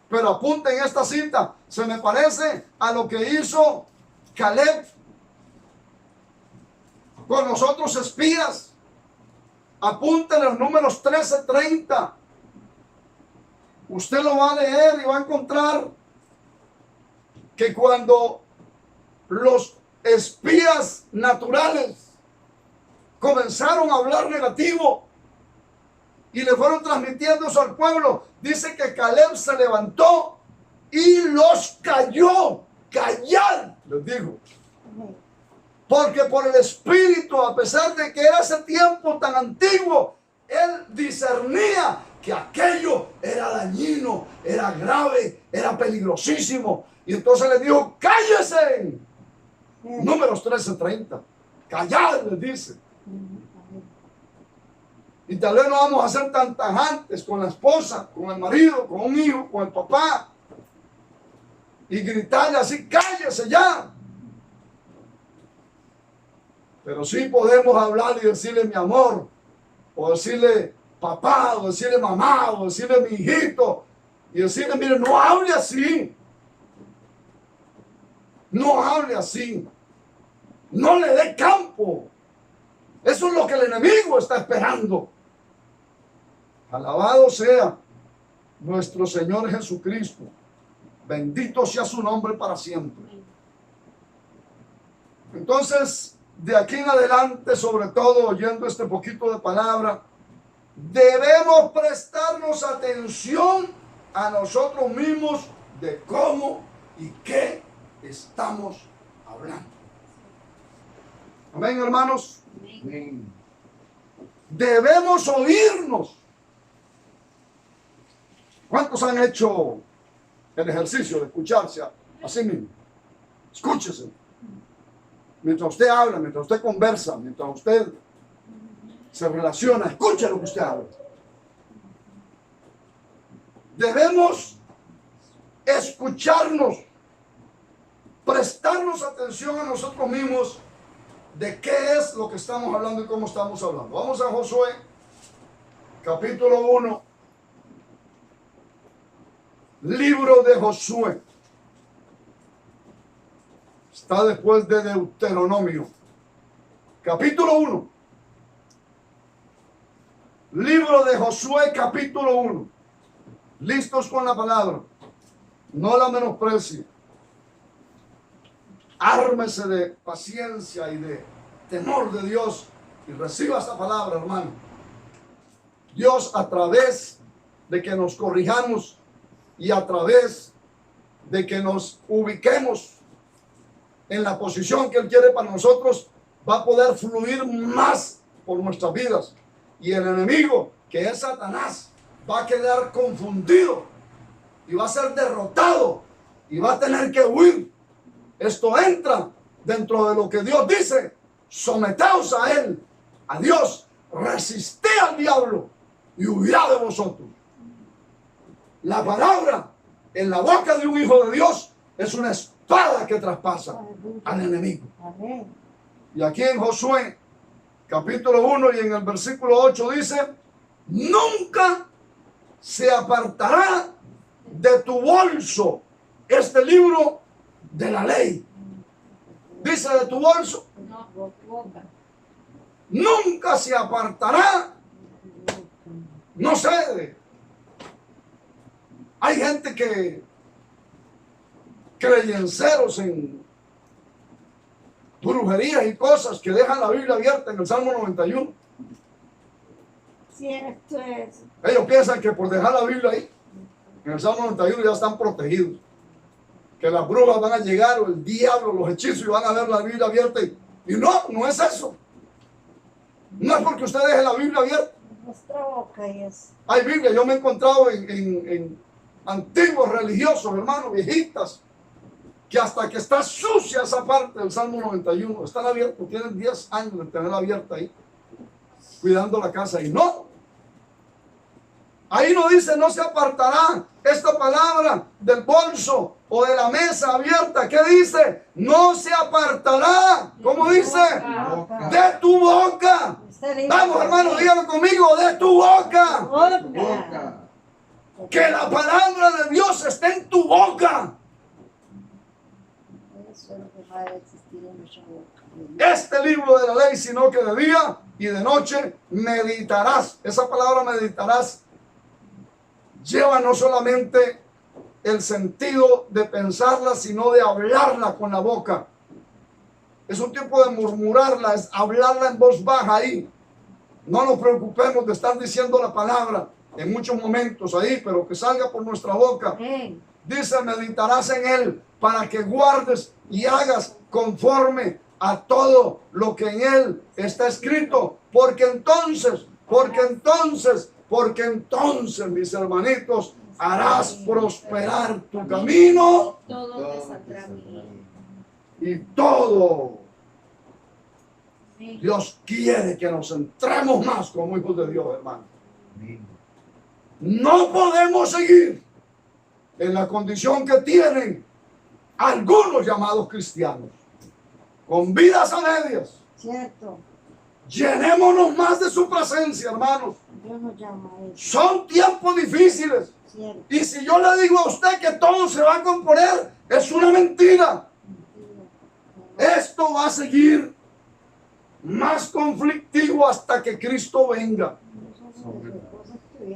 Pero apunten esta cita. Se me parece a lo que hizo Caleb con los otros espías. Apunten los números 13:30. Usted lo va a leer y va a encontrar que cuando los espías naturales comenzaron a hablar negativo y le fueron transmitiendo eso al pueblo, dice que Caleb se levantó y los calló. Callar, les dijo. Porque por el Espíritu, a pesar de que era ese tiempo tan antiguo, él discernía que aquello era dañino, era grave, era peligrosísimo. Y entonces le dijo: cállese. Números 13:30. Callad, les dice. Y tal vez no vamos a ser tan tajantes con la esposa, con el marido, con un hijo, con el papá. Y gritarle así: cállese ya. Pero sí podemos hablar y decirle mi amor, o decirle papá, o decirle mamá, o decirle mi hijito, y decirle: mire, no hable así. No hable así. No le dé campo. Eso es lo que el enemigo está esperando. Alabado sea nuestro Señor Jesucristo. Bendito sea su nombre para siempre. Entonces, de aquí en adelante, sobre todo oyendo este poquito de palabra, debemos prestarnos atención a nosotros mismos de cómo y qué estamos hablando. Amén, hermanos. Amén. Debemos oírnos. ¿Cuántos han hecho el ejercicio de escucharse a sí mismo? Escúchese. Mientras usted habla, mientras usted conversa, mientras usted se relaciona, escuche lo que usted habla. Debemos escucharnos, prestarnos atención a nosotros mismos de qué es lo que estamos hablando y cómo estamos hablando. Vamos a Josué, capítulo 1. Libro de Josué. Está después de Deuteronomio. Capítulo 1. Libro de Josué, capítulo 1. Listos con la palabra. No la menosprecie. Ármese de paciencia y de temor de Dios y reciba esta palabra, hermano. Dios, a través de que nos corrijamos y a través de que nos ubiquemos en la posición que Él quiere para nosotros, va a poder fluir más por nuestras vidas. Y el enemigo, que es Satanás, va a quedar confundido y va a ser derrotado y va a tener que huir. Esto entra dentro de lo que Dios dice: someteos a Él, a Dios, resistid al diablo y huirá de vosotros. La palabra en la boca de un hijo de Dios es una espada que traspasa al enemigo. Amén. Y aquí en Josué, capítulo 1 y en el versículo 8 dice: nunca se apartará de tu bolso este libro de la ley. Dice de tu bolso. No, boca. Nunca se apartará. No sé. Hay gente que creyenceros en brujerías y cosas que dejan la Biblia abierta en el Salmo 91. Cierto es. Ellos piensan que por dejar la Biblia ahí, en el Salmo 91, ya están protegidos. Que las brujas van a llegar, o el diablo, los hechizos, y van a ver la Biblia abierta. Y no, no es eso. No es porque usted deje la Biblia abierta. Nuestra boca es. Hay Biblia, yo me he encontrado en antiguos religiosos, hermanos, viejitas, que hasta que está sucia esa parte del Salmo 91, están abiertos, tienen 10 años de tenerla abierta ahí, cuidando la casa. Y no, ahí no dice: no se apartará esta palabra del bolso o de la mesa abierta. ¿Qué dice? No se apartará. ¿Cómo dice? Boca. De tu boca. Vamos, hermano, dígalo conmigo: de tu boca. Boca. Que la palabra de Dios esté en tu boca. Eso es lo que va a existir en nuestra boca. Este libro de la ley, sino que de día y de noche meditarás. Esa palabra meditarás lleva no solamente el sentido de pensarla, sino de hablarla con la boca. Es un tiempo de murmurarla, es hablarla en voz baja ahí. No nos preocupemos de estar diciendo la palabra en muchos momentos ahí, pero que salga por nuestra boca. Amén. Dice: meditarás en él para que guardes y hagas conforme a todo lo que en él está escrito. Porque entonces, mis hermanitos, harás prosperar tu camino Todo te saldrá bien. y todo. Amén. Dios quiere que nos centremos más como hijos de Dios, hermano. No podemos seguir en la condición que tienen algunos llamados cristianos, con vidas a medias. Cierto. Llenémonos más de su presencia, hermanos. Dios nos llama a eso. Son tiempos difíciles. Cierto. Y si yo le digo a usted que todo se va a componer, es una mentira. Esto va a seguir más conflictivo hasta que Cristo venga.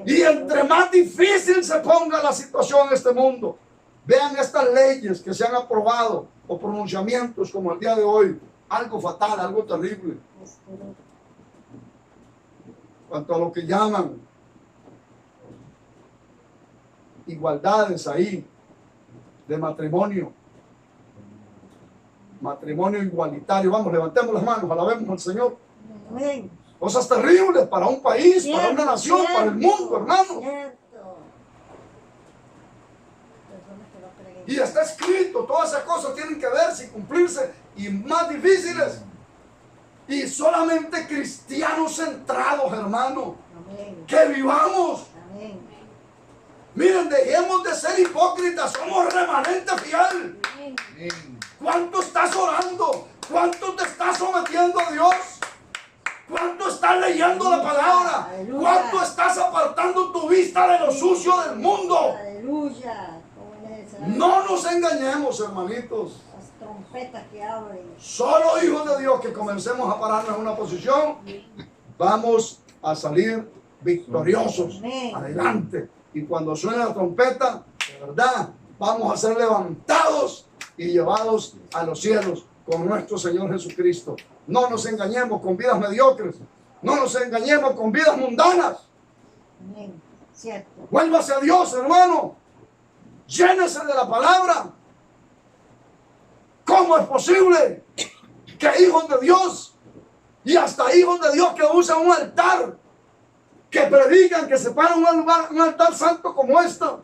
Y entre más difícil se ponga la situación en este mundo, vean estas leyes que se han aprobado o pronunciamientos como el día de hoy, algo fatal, algo terrible, cuanto a lo que llaman igualdades ahí de matrimonio igualitario. Vamos, levantemos las manos, alabemos al Señor. Amén. Cosas terribles para un país, para Cierto, una nación, cierto, para el mundo, hermano. Cierto. Personas que no creen. Y está escrito, todas esas cosas tienen que verse y cumplirse, y más difíciles. Y solamente cristianos centrados, hermano, Amén. que vivamos. Amén. Miren, dejemos de ser hipócritas, somos remanente fiel. Amén. ¿Cuánto estás orando? ¿Cuánto te estás sometiendo a Dios? ¿Cuánto estás leyendo la palabra? Aleluya. ¿Cuánto estás apartando tu vista de lo sucio del mundo? Aleluya. No nos engañemos, hermanitos. Las trompetas que abren. Solo hijos de Dios que comencemos a pararnos en una posición, vamos a salir victoriosos Amén. adelante. Y cuando suene la trompeta, de verdad, vamos a ser levantados y llevados a los cielos con nuestro Señor Jesucristo. No nos engañemos con vidas mediocres. No nos engañemos con vidas mundanas. Amén. Cierto. Vuélvase a Dios, hermano. Llénese de la palabra. ¿Cómo es posible que hijos de Dios y hasta hijos de Dios que usan un altar, que predican, que se paran en un altar santo como esta,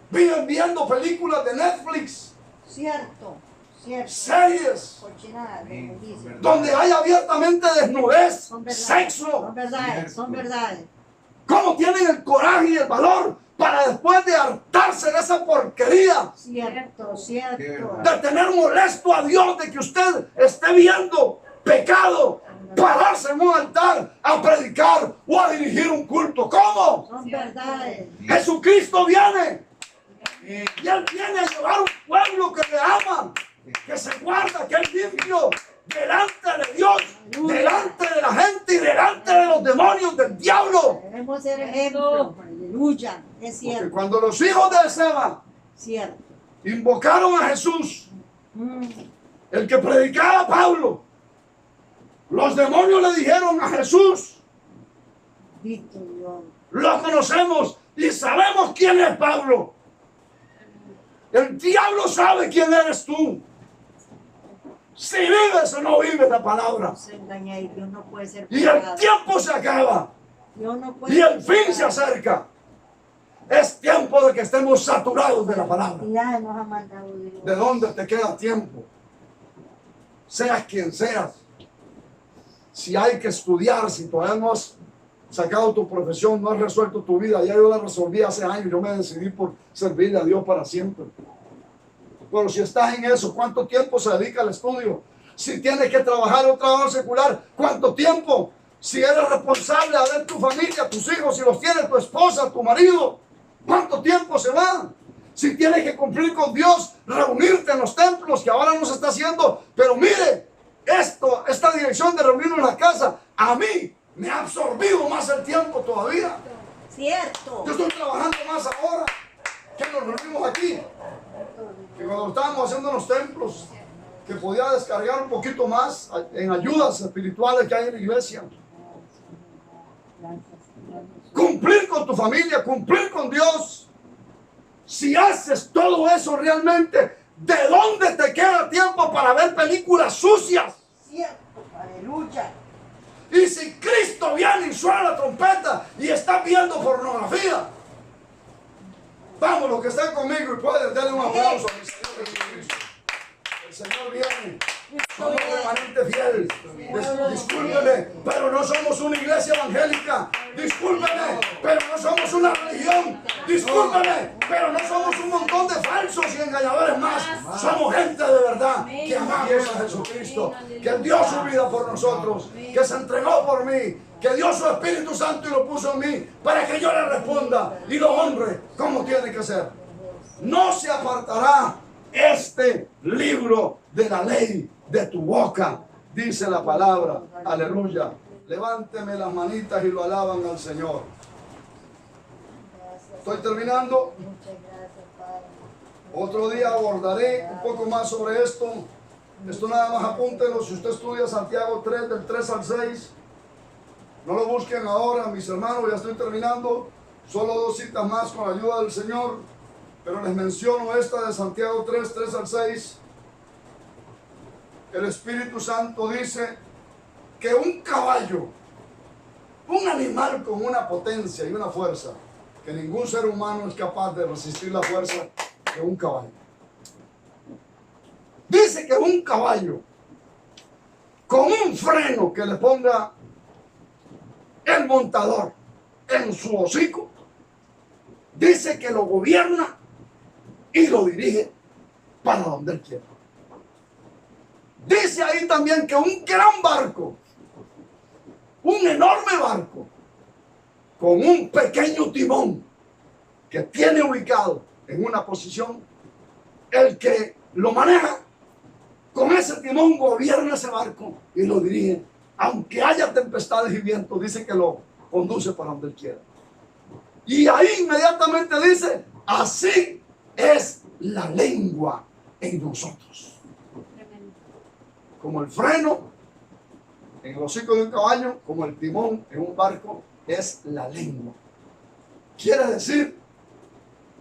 viven viendo películas de Netflix, Cierto. Cierto. series, Cochinada, como dicen. donde hay abiertamente desnudez, Son verdades. sexo? Son verdades. Son verdades. ¿Cómo tienen el coraje y el valor para después de hartarse de esa porquería, Cierto. Cierto. de tener molesto a Dios de que usted esté viendo pecado, pararse en un altar a predicar o a dirigir un culto? ¿Cómo? Son verdades. Jesucristo viene y Él viene a llevar un pueblo que le ama, que se guarda, que es limpio delante de Dios, delante de la gente y delante de los demonios del diablo. Debemos ser ejemplo. Aleluya. Es Porque cierto. cuando los hijos de Seba Cierto. invocaron a Jesús, el que predicaba a Pablo, los demonios le dijeron a Jesús: Bendito Dios. lo conocemos y sabemos quién es Pablo. El diablo sabe quién eres tú. Si vives o no vives la palabra. No se engañe, Dios no puede ser Y el pecado. tiempo se acaba. Dios no puede Y el ser fin se pecado. acerca. Es tiempo de que estemos saturados de la palabra. Ya nos ha mandado Dios. ¿De dónde te queda tiempo? Seas quien seas. Si hay que estudiar, si todavía no has sacado tu profesión, no has resuelto tu vida, ya yo la resolví hace años, yo me decidí por servirle a Dios para siempre. Pero si estás en eso, ¿cuánto tiempo se dedica al estudio? Si tienes que trabajar un trabajo secular, ¿cuánto tiempo? Si eres responsable de tu familia, tus hijos, si los tiene tu esposa, tu marido, ¿cuánto tiempo se va? Si tienes que cumplir con Dios, reunirte en los templos, que ahora no se está haciendo, pero mire, esta dirección de reunirnos en la casa, a mí me ha absorbido más el tiempo todavía. Cierto. Yo estoy trabajando más ahora que nos reunimos aquí, que cuando estábamos haciendo los templos, que podía descargar un poquito más en ayudas espirituales que hay en la iglesia. Cumplir con tu familia, cumplir con Dios. Si haces todo eso realmente, ¿de dónde te queda tiempo para ver películas sucias? Cierto. Aleluya. Y si Cristo viene y suena la trompeta y está viendo pornografía, vamos, los que están conmigo y pueden darle un aplauso a mi Señor Jesucristo. El Señor viene. Somos remanente fiel. Discúlpeme, pero no somos una iglesia evangélica. Discúlpeme, pero no somos una religión. Discúlpeme, pero no somos un montón de falsos y engañadores más. Somos gente de verdad que amamos a Jesucristo, que dio su vida por nosotros, que se entregó por mí, que dio su Espíritu Santo y lo puso en mí para que yo le responda y lo honre como tiene que ser. No se apartará este libro de la ley de tu boca, dice la palabra. Aleluya. Levánteme las manitas y lo alaban al Señor. Estoy terminando. Muchas gracias, Padre. Otro día abordaré un poco más sobre esto. Esto nada más apúntenlo. Si usted estudia Santiago 3, del 3 al 6, no lo busquen ahora, mis hermanos, ya estoy terminando. Solo 2 citas más con la ayuda del Señor. Pero les menciono esta de Santiago 3, 3 al 6. El Espíritu Santo dice que un caballo, un animal con una potencia y una fuerza, que ningún ser humano es capaz de resistir la fuerza de un caballo. Dice que un caballo con un freno que le ponga el montador en su hocico, dice que lo gobierna y lo dirige para donde él quiera. Dice ahí también que un gran barco, un enorme barco, con un pequeño timón que tiene ubicado en una posición, el que lo maneja con ese timón gobierna ese barco y lo dirige. Aunque haya tempestades y vientos, dice que lo conduce para donde él quiera. Y ahí inmediatamente dice, así es la lengua en nosotros. Tremendo. Como el freno en el hocico de un caballo, como el timón en un barco, es la lengua. Quiere decir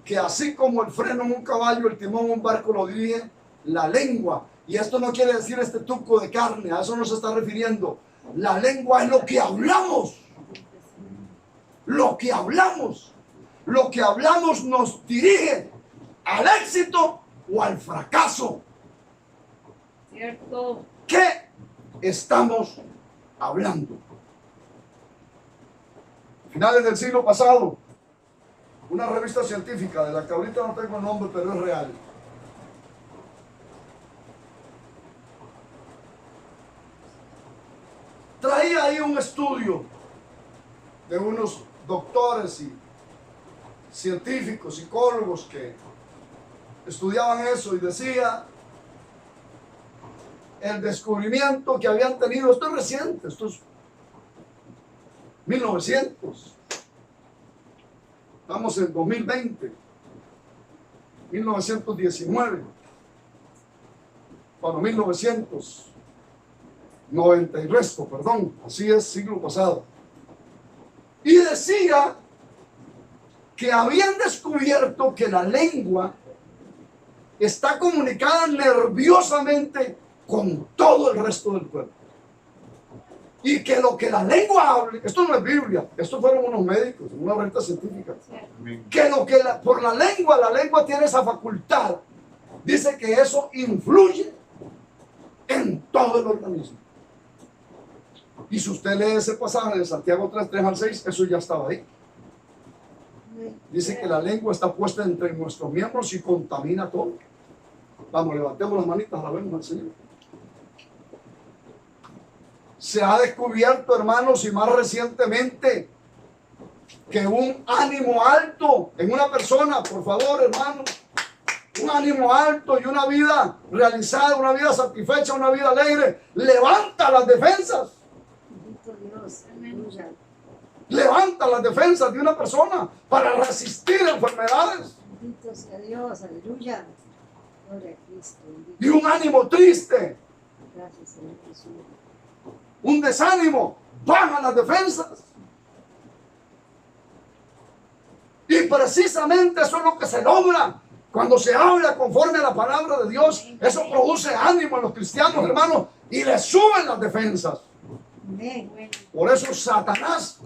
que así como el freno en un caballo, el timón en un barco lo dirige la lengua. Y esto no quiere decir este tuco de carne, a eso no se está refiriendo. La lengua es lo que hablamos. Lo que hablamos. Lo que hablamos nos dirige al éxito o al fracaso. Cierto. ¿Qué estamos hablando? Finales del siglo pasado, una revista científica de la que ahorita no tengo el nombre, pero es real, traía ahí un estudio de unos doctores y científicos, psicólogos que estudiaban eso y decía el descubrimiento que habían tenido. Esto es reciente, esto es 1900, estamos en 2020, 1919, bueno, 1990 y resto, perdón, así es, siglo pasado. Y decía que habían descubierto que la lengua está comunicada nerviosamente con todo el resto del cuerpo. Y que lo que la lengua hable, esto no es Biblia, esto fueron unos médicos, una revista científica, que lo que por la lengua tiene esa facultad, dice que eso influye en todo el organismo. Y si usted lee ese pasaje de Santiago 3 al 6, eso ya estaba ahí. Dice que la lengua está puesta entre nuestros miembros y contamina todo. Vamos, levantemos las manitas, alabemos al Señor. Se ha descubierto, hermanos, y más recientemente, que un ánimo alto en una persona, por favor, hermanos, un ánimo alto y una vida realizada, una vida satisfecha, una vida alegre, levanta las defensas. Bendito Dios, aleluya. Levanta las defensas de una persona para resistir enfermedades. Bendito sea Dios, aleluya. Gloria a Cristo. Bendito. Y un ánimo triste, Gracias, Señor Jesús. un desánimo, bajan las defensas. Y precisamente eso es lo que se logra cuando se habla conforme a la palabra de Dios. Eso produce ánimo en los cristianos, hermanos, y les suben las defensas. Amén. Bueno. Por eso Satanás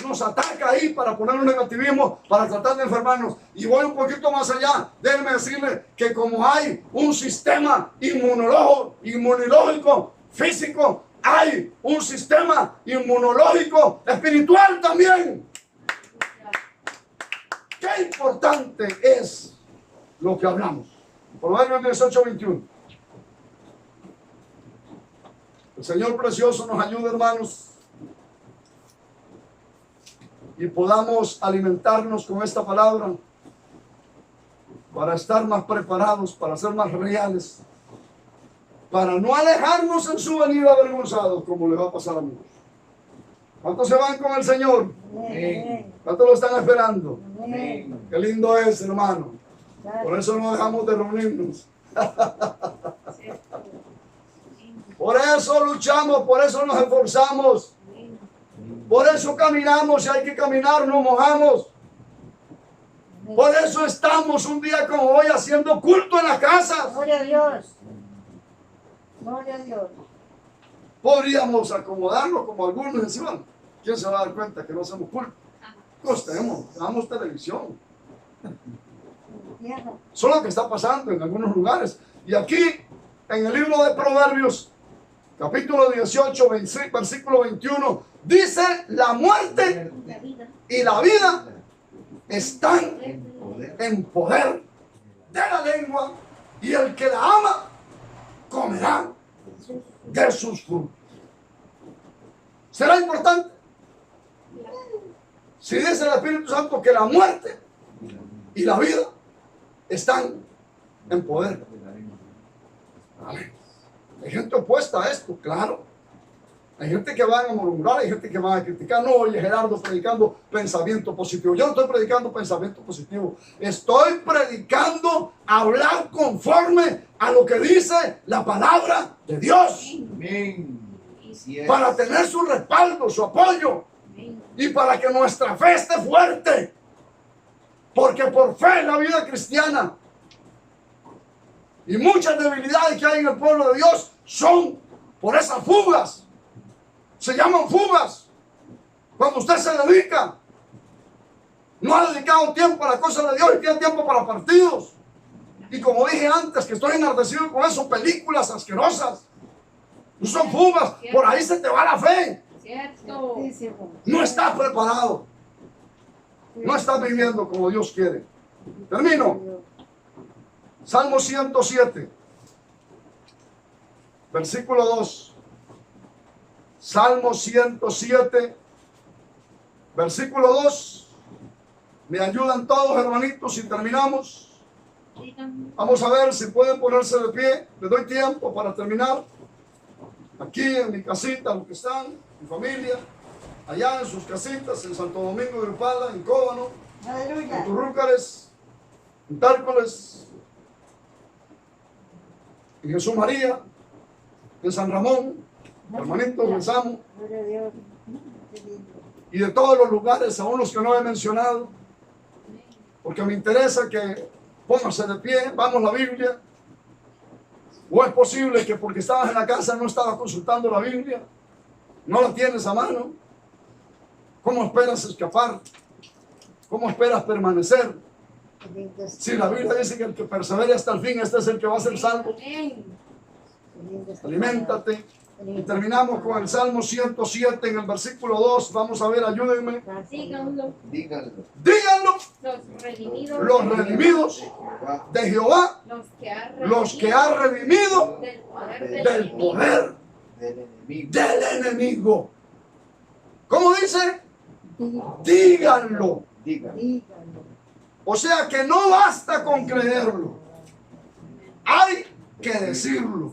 nos ataca ahí para poner un negativismo, para tratar de enfermarnos. Y voy un poquito más allá. Déjenme decirle que como hay un sistema inmunológico, físico, hay un sistema inmunológico espiritual también. Qué importante es lo que hablamos. Proverbios 18:21. El Señor precioso nos ayude, hermanos, y podamos alimentarnos con esta palabra para estar más preparados, para ser más reales, para no alejarnos en su venida avergonzados, como le va a pasar a muchos. ¿Cuántos se van con el Señor? Amén. ¿Cuántos lo están esperando? Amén. Qué lindo es, hermano. Por eso no dejamos de reunirnos. Por eso luchamos, por eso nos esforzamos. Por eso caminamos, y hay que caminar, nos mojamos. Por eso estamos un día como hoy haciendo culto en las casas. Gloria a Dios. Gloria a Dios. Podríamos acomodarnos como algunos y decir, bueno, ¿quién se va a dar cuenta que no hacemos culto? Costemos, damos televisión. Tierra. Eso es lo que está pasando en algunos lugares. Y aquí, en el libro de Proverbios, capítulo 18, versículo 21, dice, la muerte La vida. y la vida están En poder. en poder de la lengua, y el que la ama comerá de sus frutos. ¿Será importante? Si dice el Espíritu Santo que la muerte y la vida están en poder. Amén. Hay gente opuesta a esto, claro. Hay gente que van a murmurar, hay gente que van a criticar. No, oye, Gerardo predicando pensamiento positivo. Yo no estoy predicando pensamiento positivo. Estoy predicando hablar conforme a lo que dice la palabra de Dios. Amén. Así es. Para tener su respaldo, su apoyo. Y para que nuestra fe esté fuerte. Porque por fe en la vida cristiana y muchas debilidades que hay en el pueblo de Dios son por esas fugas. Se llaman fugas. Cuando usted se dedica, no ha dedicado tiempo a la cosa de Dios y tiene tiempo para partidos. Y como dije antes, que estoy enardecido con eso, películas asquerosas. No son fugas, por ahí se te va la fe. Cierto. No estás preparado. No estás viviendo como Dios quiere. Termino. Salmo 107, versículo 2. Salmo 107, versículo 2. ¿Me ayudan todos, hermanitos, si terminamos? Vamos a ver si pueden ponerse de pie. Les doy tiempo para terminar. Aquí en mi casita, los que están, mi familia, allá en sus casitas, en Santo Domingo de Upala, en Cóbano, en Turrúcares, en Tárcoles, en Jesús María, en San Ramón, hermanitos, rezamos. Y de todos los lugares, aún los que no he mencionado, porque me interesa que pónganse de pie, vamos a la Biblia. ¿O es posible que porque estabas en la casa no estabas consultando la Biblia? ¿No la tienes a mano? ¿Cómo esperas escapar? ¿Cómo esperas permanecer? Si la Biblia dice que el que persevere hasta el fin, este es el que va a ser salvo. Aliméntate. Y terminamos con el Salmo 107 en el versículo 2. Vamos a ver, ayúdenme. Díganlo. Díganlo. Díganlo Los redimidos de Jehová, los que ha redimido del poder Del enemigo. del enemigo. ¿Cómo dice? Díganlo. Díganlo. O sea que no basta con creerlo. Hay que decirlo.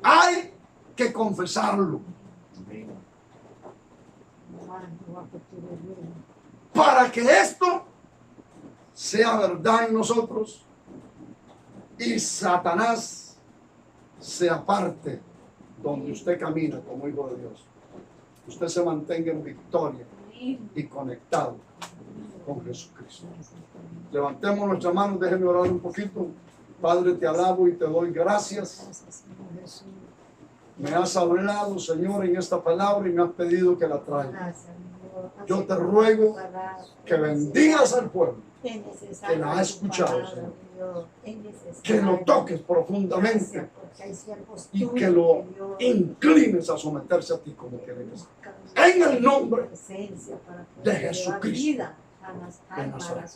Hay que confesarlo. Amén. Para que esto sea verdad en nosotros y Satanás se aparte donde usted camina como hijo de Dios. Usted se mantenga en victoria y conectado con Jesucristo. Levantemos nuestras manos, déjenme orar un poquito. Padre, te alabo y te doy gracias. Me has hablado, Señor, en esta palabra y me has pedido que la traiga. Yo te ruego que bendigas al pueblo que la ha escuchado, Señor. Que lo toques profundamente y que lo inclines a someterse a ti como queremos. En el nombre de Jesucristo de Nazaret.